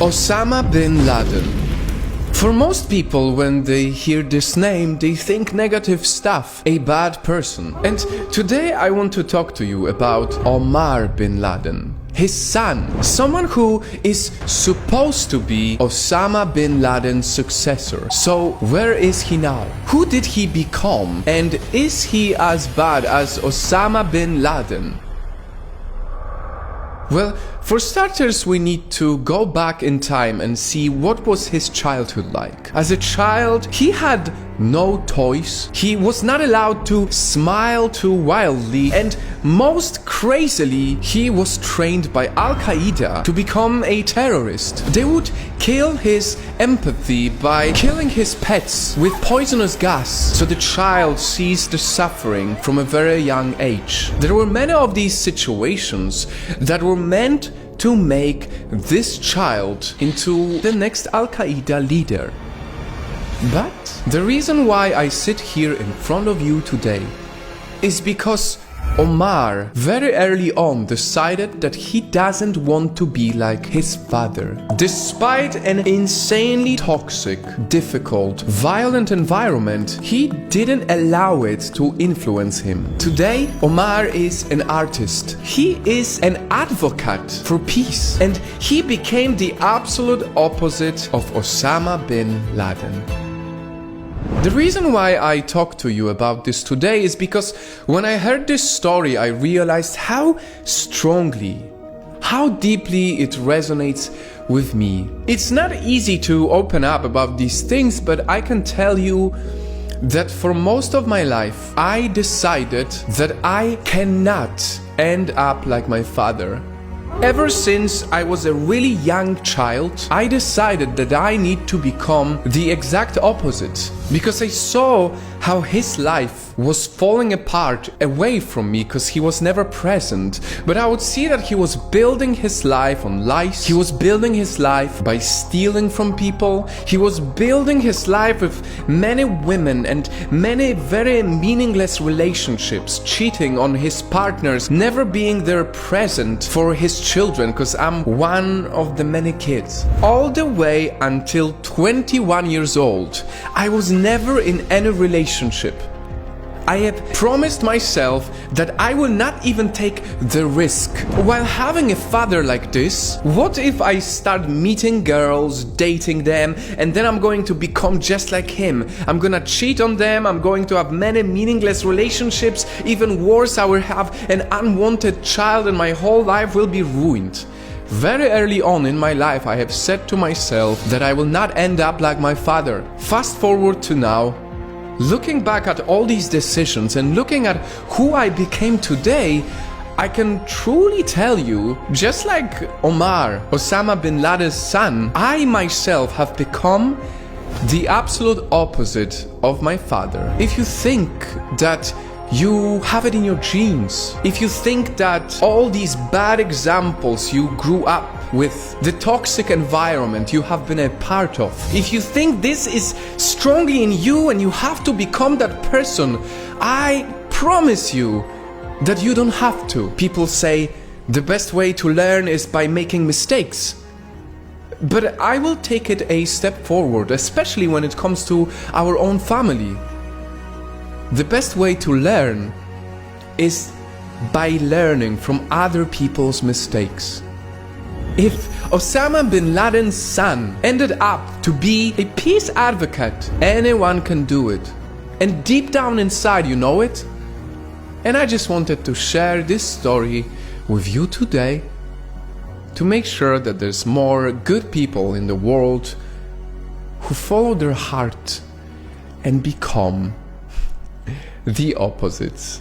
Osama bin Laden. For most people, when they hear this name, they think negative stuff, a bad person. And today I want to talk to you about Omar bin Laden, his son, someone who is supposed to be Osama bin Laden's successor. So where is he now? Who did he become? And is he as bad as Osama bin Laden? Well, for starters, we need to go back in time and see what was his childhood like. As a child, he had no toys, he was not allowed to smile too wildly, and most crazily, he was trained by Al-Qaeda to become a terrorist. They would kill his empathy by killing his pets with poisonous gas, so the child sees the suffering from a very young age. There were many of these situations that were meant to make this child into the next Al-Qaeda leader. But the reason why I sit here in front of you today is because Omar very early on decided that he doesn't want to be like his father. Despite an insanely toxic, difficult, violent environment, he didn't allow it to influence him. Today, Omar is an artist. He is an advocate for peace, and he became the absolute opposite of Osama bin Laden. The reason why I talk to you about this today is because when I heard this story, I realized how strongly, how deeply it resonates with me. It's not easy to open up about these things, but I can tell you that for most of my life, I decided that I cannot end up like my father. Ever since I was a really young child, I decided that I need to become the exact opposite, because I saw how his life was falling apart away from me because he was never present. But I would see that he was building his life on lies. He was building his life by stealing from people. He was building his life with many women and many very meaningless relationships, cheating on his partners, never being there present for his children, because I'm one of the many kids. All the way until 21 years old, I was never in any relationship. I have promised myself that I will not even take the risk. While having a father like this, what if I start meeting girls, dating them, and then I'm going to become just like him? I'm gonna cheat on them, I'm going to have many meaningless relationships, even worse, I will have an unwanted child and my whole life will be ruined. Very early on in my life, I have said to myself that I will not end up like my father. Fast forward to now. Looking back at all these decisions and looking at who I became today, I can truly tell you, just like Omar, Osama bin Laden's son, I myself have become the absolute opposite of my father. If you think that you have it in your genes, if you think that all these bad examples you grew up with, the toxic environment you have been a part of, if you think this is strongly in you and you have to become that person, I promise you that you don't have to. People say the best way to learn is by making mistakes. But I will take it a step forward, especially when it comes to our own family. The best way to learn is by learning from other people's mistakes. If Osama bin Laden's son ended up to be a peace advocate, anyone can do it. And deep down inside, you know it. And I just wanted to share this story with you today to make sure that there's more good people in the world who follow their heart and become the opposites.